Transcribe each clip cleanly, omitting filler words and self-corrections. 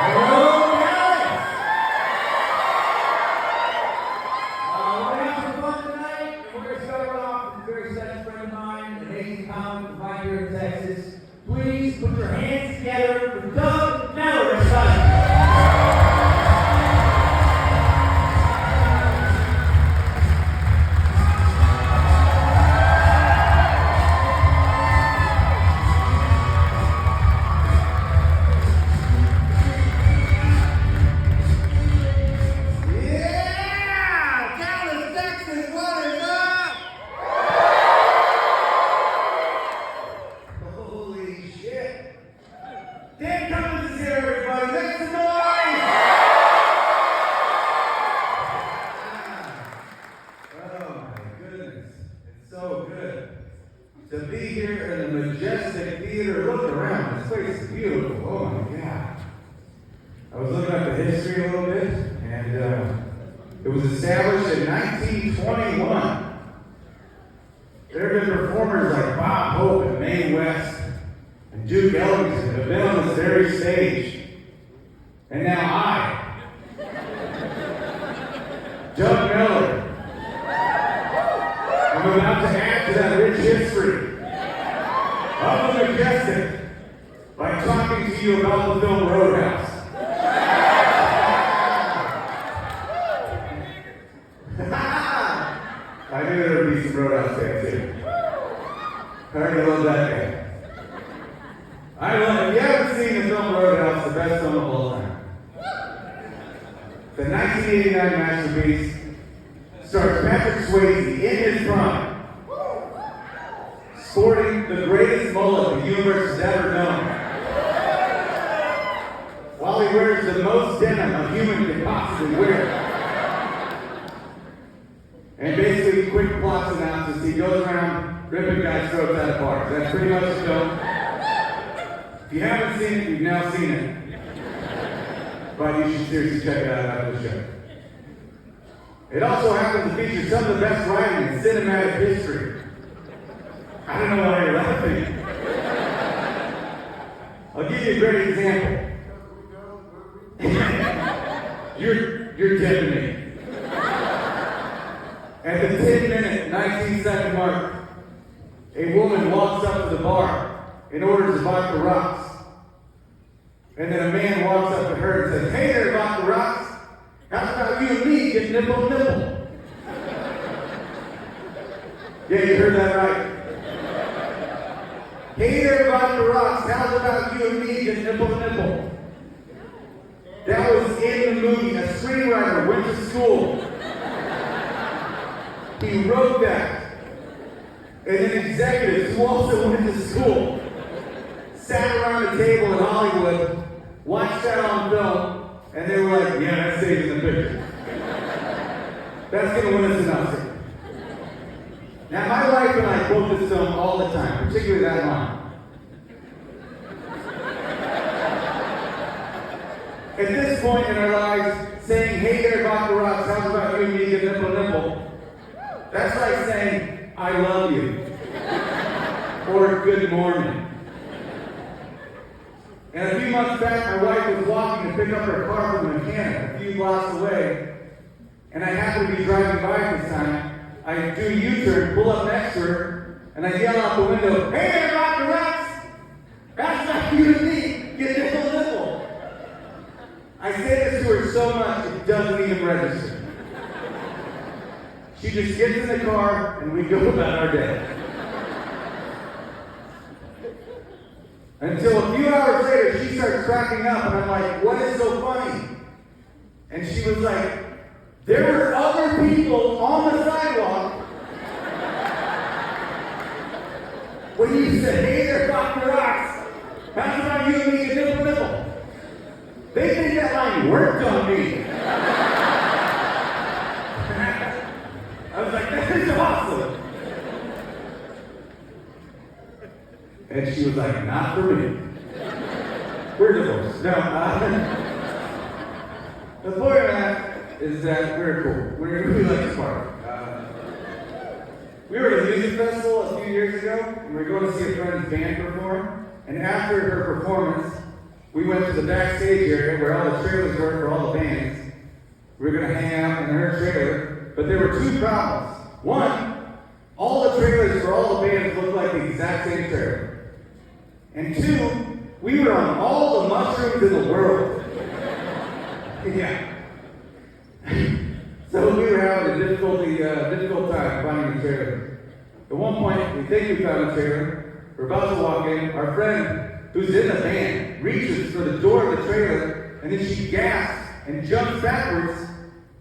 We're going to have some fun tonight, and we're going to start off with a very special friend of mine, an amazing comic right here in Texas. Please put your hands together for Doug Miller, everybody. Cummins is here, everybody. Make some noise! Oh my goodness. It's so good to be here in the Majestic Theater. Look around. This place is beautiful. Oh my God. I was looking at the history a little bit, and it was established in 1921. There have been performers like Bob Hope and Mae West and Duke Ellington have been on this very stage. And now I, Doug Miller, I'm about to add to that rich history of the Majestic by talking to you about the film Roadhouse. I knew there would be some Roadhouse fans too. I already love that guy. If you haven't seen the film Roadhouse, the best film of all time. The 1989 masterpiece stars Patrick Swayze in his prime, sporting the greatest mullet the universe has ever known, while he wears the most denim a human can possibly wear. And basically, quick plot synopsis, he goes around ripping guys' throats out of bars. That's pretty much the film. If you haven't seen it, you've now seen it. But you should seriously check it out after the show. It also happens to feature some of the best writing in cinematic history. I don't know why you're laughing. I'll give you a great example. You're dead to me. At the 10-minute, 19-second mark, a woman walks up to the bar and orders a vodka rocks. And then a man walks up to her and says, "Hey there, vodka rocks. How about you and me get nipple to nipple?" Yeah, you heard that right. "Hey there, vodka rocks. How about you and me get nipple to nipple?" That was in the movie. A screenwriter went to school. He wrote that. And then executives who also went to school sat around the table in Hollywood, watched that on film, and they were like, "Yeah, that stays in the picture. That's going to win us an Oscar." Now, my wife and I quote this film all the time, particularly that line. At this point in our lives, saying, "Hey there, vodka rocks, how about you and me get nipple nipple?" That's like saying, "I love you," or "Good morning." And a few months back, my wife was walking to pick up her car from the mechanic a few blocks away, and I happened to be driving by at this time. I do a U-turn, pull up next to her, and I yell out the window, "Hey there, vodka rocks! That's not you and me, get nipple nipple." I say this to her so much, it doesn't even register. She just gets in the car, and we go about our day. Until a few hours later, she starts cracking up, and I'm like, "What is so funny?" And she was like, "There were other people on the sidewalk when you said, 'Hey there, vodka rocks. How's about you and me get nipple nipple?' They think that line worked on me." I was like, "That is awesome." And she was like, "Not for me. We're divorced." No, the point of that is that we're cool. We like to party. We were at a music festival a few years ago, and we were going to see a friend's band perform. And after her performance, we went to the backstage area where all the trailers were for all the bands. We were going to hang out in her trailer, but there were two problems. One, all the trailers for all the bands looked like the exact same trailer. And two, we were on all the mushrooms in the world. Yeah. So we were having a difficult time finding the trailer. At one point, we think we found the trailer. We're about to walk in. Our friend, who's in the band, reaches for the door of the trailer, and then she gasps and jumps backwards.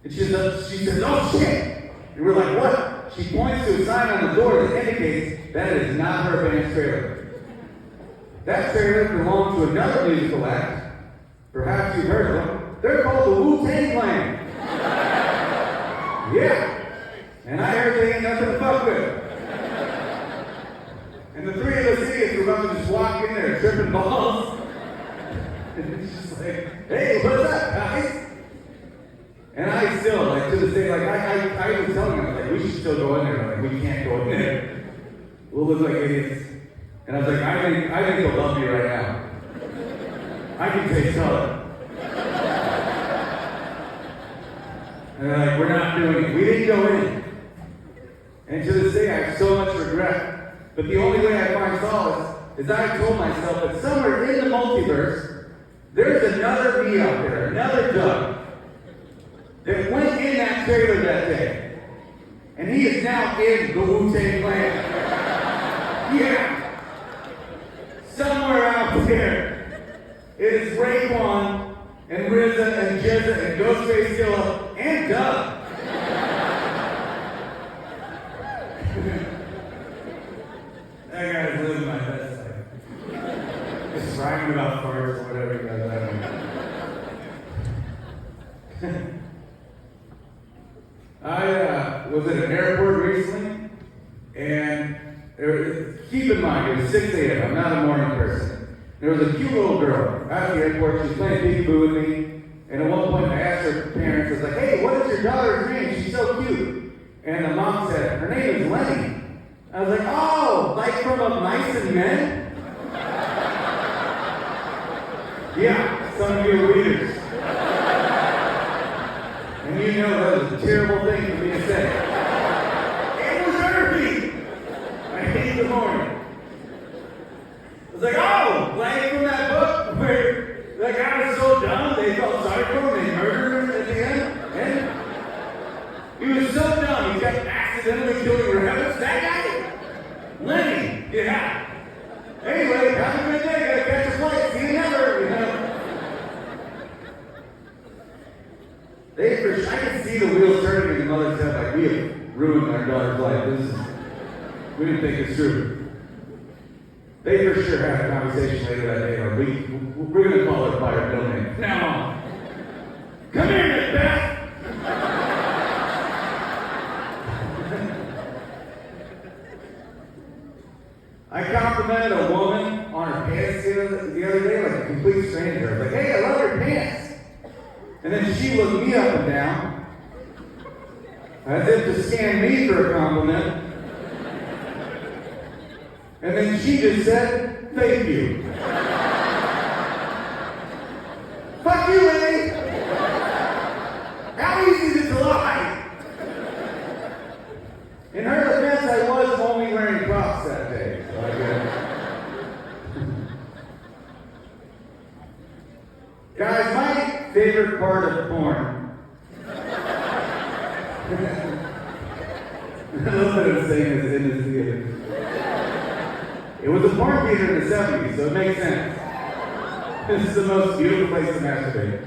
And she says, "Oh shit!" And we're like, "What?" She points to a sign on the door that indicates that it is not her band's trailer. That trailer belonged to another musical act. Perhaps you've heard of them. They're called the Wu-Tang Clan. Yeah. And I heard they ain't nothing to fuck with. And the three of us idiots were about to just walk in there tripping balls. And it's just like, "Hey, what's up, guys?" And I still, like, to this day, like, I was telling them, like, we should still go in there. Like, we can't go in there. We'll look like idiots. And I was like, I think they'll love me right now. I can taste color. And they're like, "We're not doing it." We didn't go in. And to this day, I have so much regret. But the only way I find solace is I told myself that somewhere in the multiverse, there's another me out there, another Doug, that went in that trailer that day. And he is now in the Wu-Tang Clan. Yeah. Somewhere out there, it is Raekwon and RZA and Jezza and Ghostface Killah and Doug. That guy's living my best life. Just rhyming about farts or whatever he does. I don't know. I was at an airport recently, and keep in mind, it was 6 a.m. I'm not a morning person. There was a cute little girl at the airport. She was playing peekaboo with me, and at one point I asked her parents, I was like, "Hey, what is your daughter's name? She's so cute." And the mom said, "Her name is Lenny." I was like, "Oh, like from Of Mice and Men?" Yeah, some of you are readers. And you know that was a terrible thing for me to say. It was early. I hate the morning. I was like, "Oh, like from that book where that guy was so dumb they felt sorry for him and they murdered him at the end?" And he was so dumb he kept accidentally killing rabbits. That guy? Lenny. Yeah. Anyway, have a good day. Gotta catch a flight. See you never. You know. I can see the wheels turning in the mother's head like we have ruined our daughter's life. We didn't think it's true. They for sure had a conversation later that day. Like we're going to call her by her middle name. Now, come here, Miss Beth. I complimented a woman on her pants the other day, like a complete stranger. I was like, "Hey, I love your pants." And then she looked me up and down, as if to scan me for a compliment. And then she just said, "Thank you." Fuck you, Lenny! How easy is it to lie? In her defense, I was only wearing Crocs that day. So I guess. Guys, my favorite part of porn. I love that I'm saying this in this theater. It was a porn theater in the 70s, so it makes sense. This is the most beautiful place to masturbate.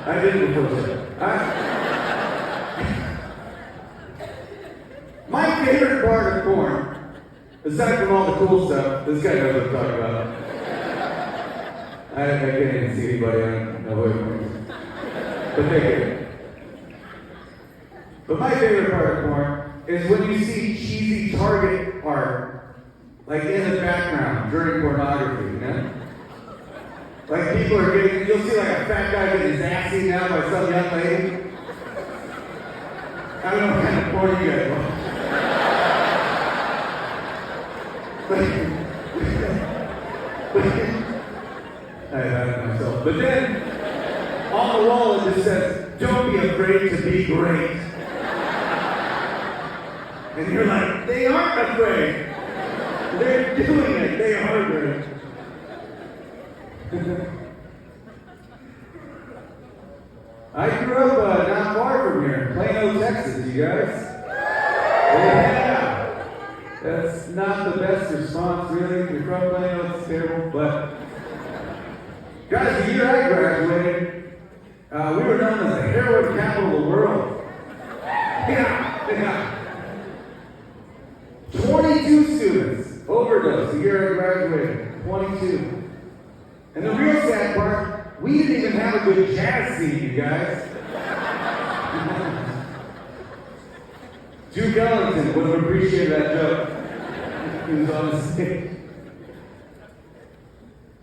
I didn't propose it. My favorite part of porn, aside from all the cool stuff, this guy knows what I'm talking about. I can't even see anybody, I don't know who it is. But they get it. But my favorite part of porn is when you see cheesy Target art, like in the background during pornography, you know? Like people are getting, you'll see like a fat guy getting his ass eaten out by some young lady. I don't know what kind of porn you guys watch. But I had it myself. But then, on the wall it just says, "Don't be afraid to be great." And you're like, they aren't afraid. They're doing it. They are great. I grew up not far from here, Plano, Texas, you guys. Yeah. That's not the best response, really. If you're from Plano, it's terrible. But, guys, the year I graduated, we were known as the heroin capital of the world. Yeah. 22 students overdosed the year I graduated. 22. And the real sad part, we didn't even have a good jazz scene, you guys. Duke Ellington would have appreciated that joke. He was on the stage.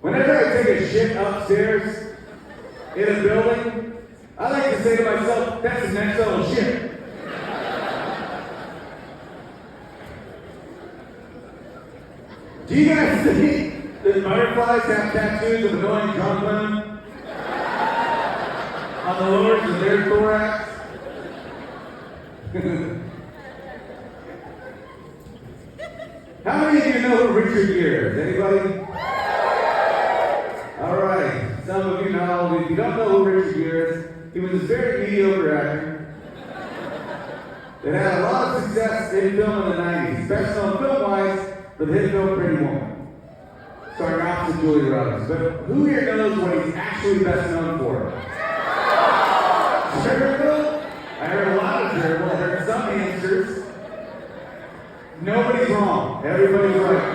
Whenever I take a shit upstairs in a building, I like to say to myself, that's the next level shit. Do you guys think that butterflies have tattoos of annoying drunk women on the lowers of their thorax? How many of you know who Richard Gere is? Anybody? All right. Some of you know. If you don't know who Richard Gere is, he was a very mediocre actor that had a lot of success in film in the 90s. Best known film-wise for the hit film Pretty Woman, starring opposite Julia Roberts. But who here knows what he's actually best known for? Terrible? I heard a lot of terrible. I heard some answers. Nobody's wrong. Everybody's right.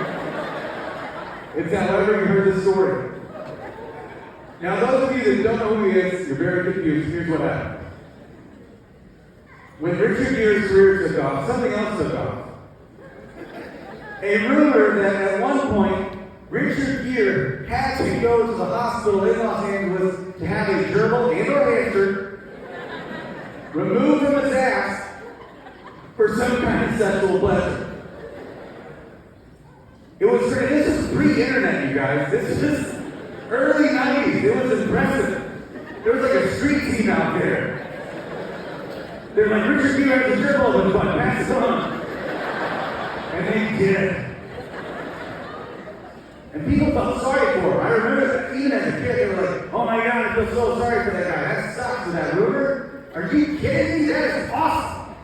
It's however you heard the story. Now, those of you that don't know who he is, you're very confused. Here's what happened. When Richard Gere's career took off, something else took off. A rumor that at one point, Richard Gere had to go to the hospital in Los Angeles to have a gerbil and or hamster removed from his ass for some kind of sexual pleasure. It was great. This is pre-internet, you guys. This is early 90s. It was impressive. There was like a street team out there. They're like, Richard Gere has a gerbil, but pass it on. And they did. And people felt sorry for him. I remember that even as a kid, they were like, oh my God, I feel so sorry for that guy. That sucks with that rumor. Are you kidding me? That is awesome.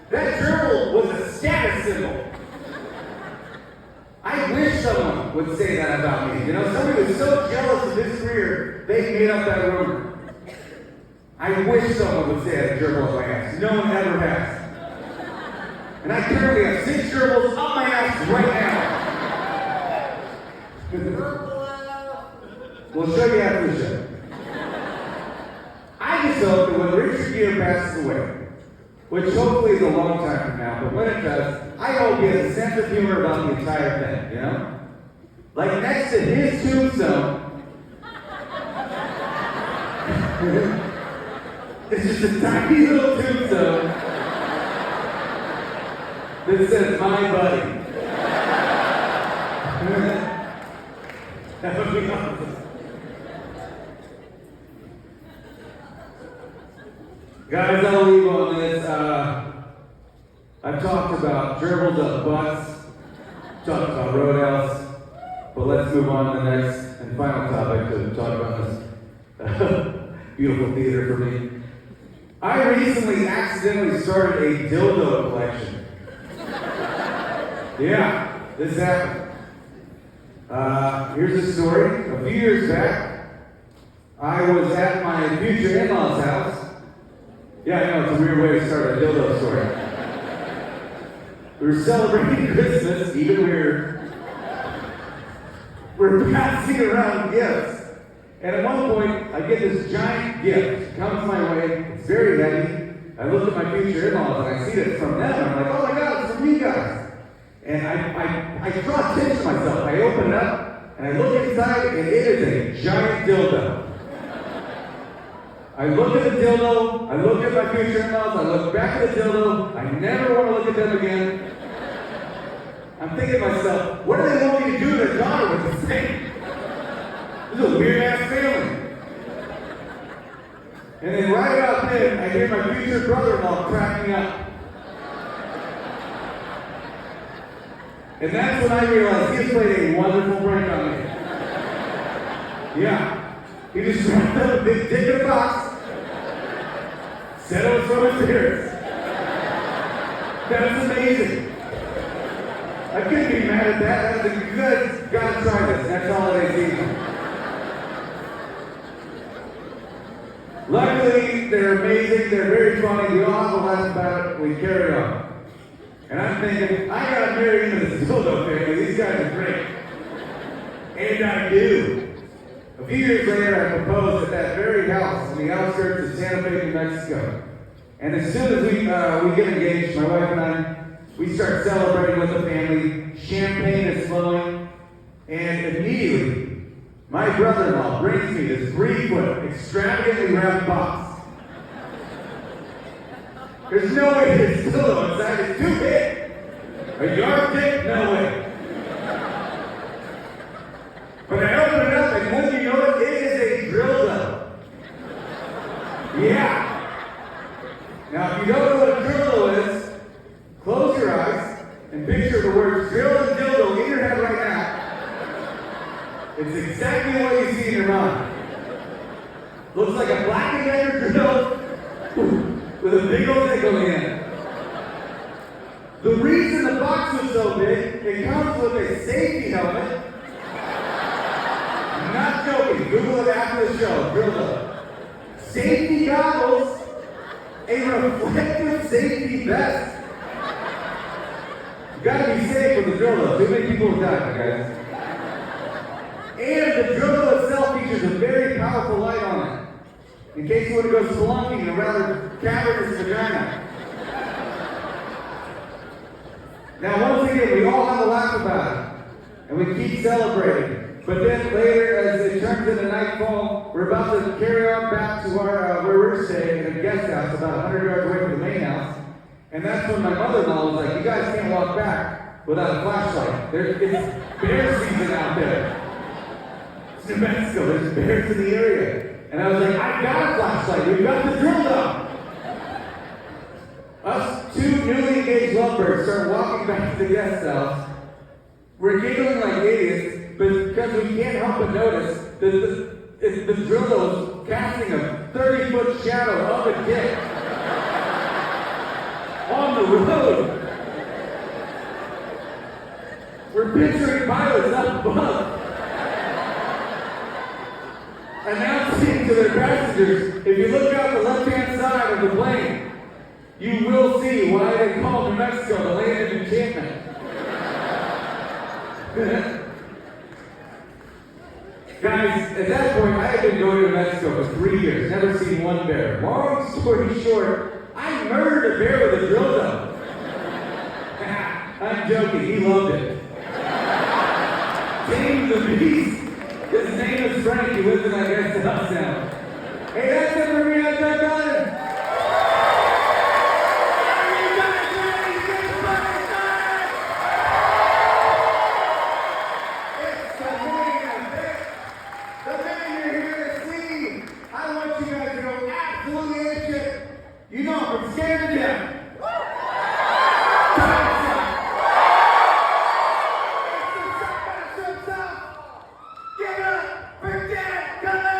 That gerbil was a status symbol. I wish someone would say that about me. You know, somebody was so jealous of his career, they made up that rumor. I wish someone would say I had a gerbil on my ass. No one ever has. And I currently have 6 gerbils on my ass right now. We'll show you after the show. I just hope that when Richard Gere passes away, which hopefully is a long time from now, but when it does, I hope he has a sense of humor about the entire thing, you know? Like next to his tombstone, it's just a tiny little tombstone that says, my buddy. That would be awesome. Guys, I'll leave on this. I've talked about gerbils up butts, talked about roadhouse, but let's move on to the next and final topic to talk about this beautiful theater for me. I recently accidentally started a dildo collection. Yeah, this happened. Here's a story. A few years back, I was at my future in-laws' house. Yeah, I know, it's a weird way to start a dildo story. We were celebrating Christmas, even weird. We're passing around gifts. And at one point, I get this giant gift. It comes my way, it's very heavy. I look at my future in-laws and I see that it's from them. I'm like, oh my God, it's from you guys. And I draw attention to myself. I open it up and I look inside and it is a giant dildo. I look at the dildo, I look at my future in-laws, I look back at the dildo, I never want to look at them again. I'm thinking to myself, what do they want me to do to their daughter with this thing? This is a weird-ass family. And then right about then, I hear my future brother-in-law cracking up. And that's when I realized he has played a wonderful prank on me. Yeah. He just wrapped up a big dick in a box, said it was from his parents. That's amazing. I couldn't be mad at that. You guys gotta try this. That's holiday season. Luckily, they're amazing. They're very funny. We all have a laugh about it. We carry on. And I'm thinking, I gotta marry into this dildo family. These guys are great. And I do. A few years later, I proposed at that very house in the outskirts of Santa Fe, New Mexico. And as soon as we get engaged, my wife and I, we start celebrating with the family. Champagne is flowing. And immediately, my brother-in-law brings me this 3-foot, extravagantly wrapped box. There's no way there's dildo inside. It's too big. A yard dick? No way. But I open it up, and when you know it, it is a dildo. Yeah. Now, if you don't know what a dildo is, close your eyes and picture the words drill and dildo in your head right now. It's exactly what you see in your mind. Looks like a Black and Decker drill with a big old nickel in it. The reason the box was so big, it comes with a safety helmet. I'm not joking. Google it after the show. Dildo. Safety goggles, a reflective safety vest. You gotta be safe with the dildo. Too many people have died, guys. And the dildo itself features a very powerful light on it, in case you want to go spelunking in a rather cavernous vagina. Now, once again, we all have a laugh about it, and we keep celebrating. But then later, as it turns into nightfall, we're about to carry on back to our where we're staying in a guest house about 100 yards away from the main house. And that's when my mother-in-law was like, "You guys can't walk back without a flashlight. It's bear season out there. It's New Mexico. There's bears in the area." And I was like, "I got a flashlight. We've got the dildo." Us two newly engaged lovebirds start walking back to the guest house. We're giggling like idiots, but because we can't help but notice that the dildo is casting a 30-foot shadow of a dick on the road. We're picturing pilots up above, announcing to their passengers, if you look out the left-hand side of the plane, you will see why they call New Mexico the land of enchantment. Guys, at that point, I had been going to New Mexico for 3 years, never seen one bear. Long story short, I murdered a bear with a dildo. I'm joking, he loved it. James the Beast. His name is Frank. He lives in that guest house now. Hey, that's it for me. I'm done. Are you guys ready to get started? It's the man, the man you're here to see. I want you guys to go absolutely ape. You know, from scared to death. Give it up for Dad!